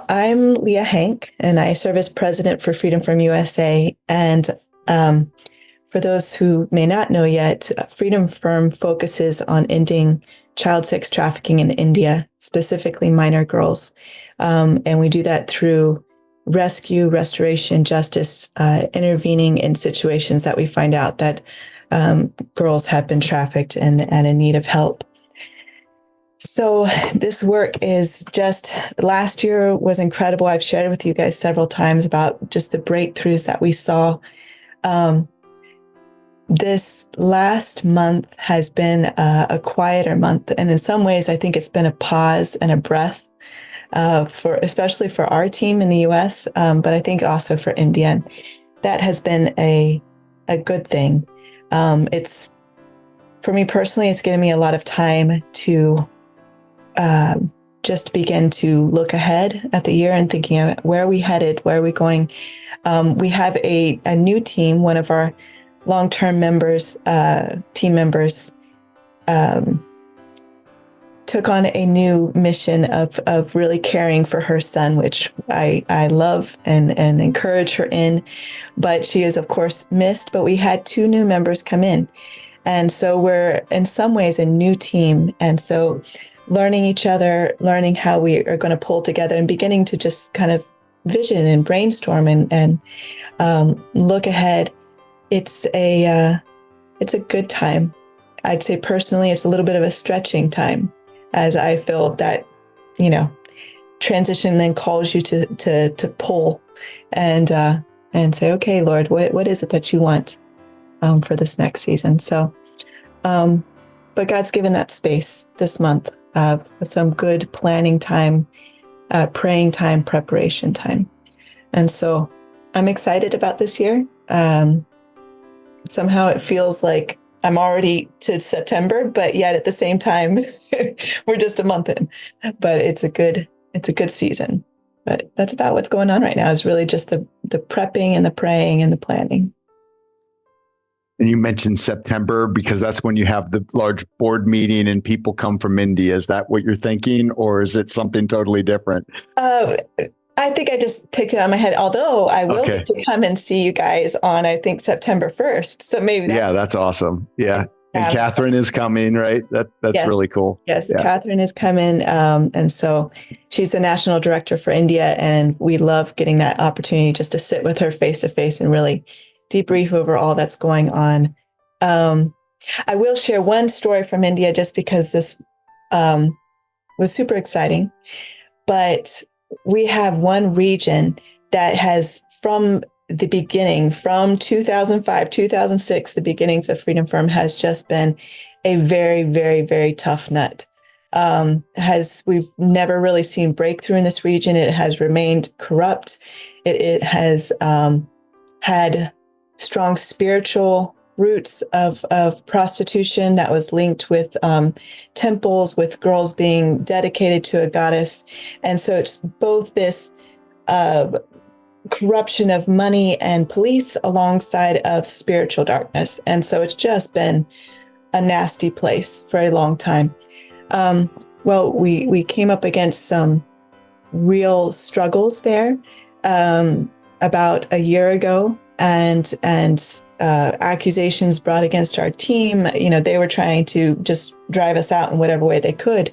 I'm Leah Henk, and I serve as president for Freedom From USA. And for those who may not know yet, Freedom From focuses on ending child sex trafficking in India, specifically minor girls. And we do that through rescue, restoration, justice, intervening in situations that we find out that girls have been trafficked and in need of help. So this work is just, last year was incredible. I've shared with you guys several times about just the breakthroughs that we saw. This last month has been a quieter month. And in some ways, I think it's been a pause and a breath especially for our team in the US, but I think also for India. And that has been a good thing. It's, for me personally, it's given me a lot of time to just begin to look ahead at the year and thinking, where are we headed? Where are we going? We have a new team. One of our long-term team members, took on a new mission of really caring for her son, which I love and encourage her in. But she is, of course, missed. But we had two new members come in. And so we're in some ways a new team. And so learning each other, learning how we are going to pull together and beginning to just kind of vision and brainstorm and look ahead. It's a good time. I'd say personally, it's a little bit of a stretching time, as I feel that, transition then calls you to pull and say, okay, Lord, what is it that you want for this next season? So, but God's given that space this month of some good planning time, praying time, preparation time. And so I'm excited about this year. Somehow it feels like I'm already to September, but yet at the same time, we're just a month in. But it's a good season. But that's about what's going on right now, is really just the prepping and the praying and the planning. And you mentioned September because that's when you have the large board meeting and people come from India. Is that what you're thinking, or is it something totally different? I think I just picked it out of my head, although I will get to come and see you guys on, I think, September 1st. So maybe that's awesome. Yeah. And Catherine is coming, right? That's yes. Really cool. Yes, yeah. Catherine is coming. And so she's the national director for India. And we love getting that opportunity just to sit with her face to face and really debrief over all that's going on. I will share one story from India just because this was super exciting. But we have one region that has, from the beginning, from 2005, 2006, the beginnings of Freedom From, has just been a very, very, very tough nut. We've never really seen breakthrough in this region. It has remained corrupt. It has had strong spiritual roots of prostitution that was linked with temples, with girls being dedicated to a goddess. And so it's both this corruption of money and police alongside of spiritual darkness. And so it's just been a nasty place for a long time. Well, we came up against some real struggles there about a year ago. And accusations brought against our team. They were trying to just drive us out in whatever way they could.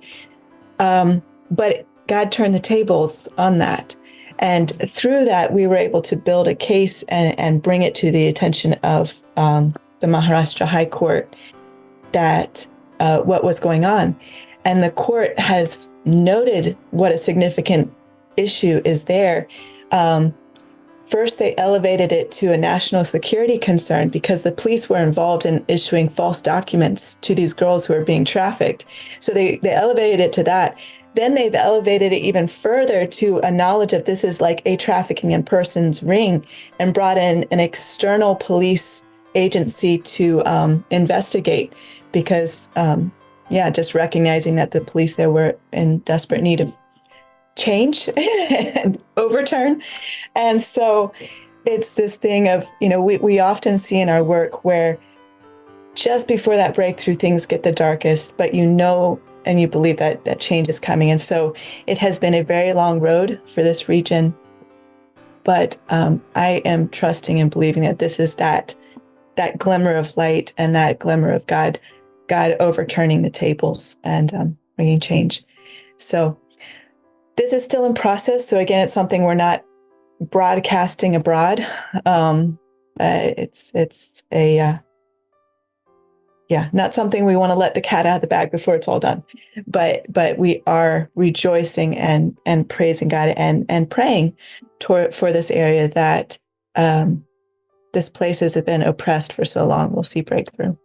But God turned the tables on that. And through that, we were able to build a case and bring it to the attention of the Maharashtra High Court that what was going on. And the court has noted what a significant issue is there. First, they elevated it to a national security concern because the police were involved in issuing false documents to these girls who are being trafficked. So they elevated it to that. Then they've elevated it even further to a knowledge of this is like a trafficking in persons ring, and brought in an external police agency to investigate because, just recognizing that the police there were in desperate need of change and overturn. And so it's this thing of, we often see in our work where just before that breakthrough, things get the darkest, but and you believe that change is coming. And so it has been a very long road for this region, but I am trusting and believing that this is that glimmer of light and that glimmer of God overturning the tables and bringing change. So this is still in process. So again, it's something we're not broadcasting abroad. It's not something we want to let the cat out of the bag before it's all done. But we are rejoicing and praising God and praying for this area that this place has been oppressed for so long. We'll see breakthrough.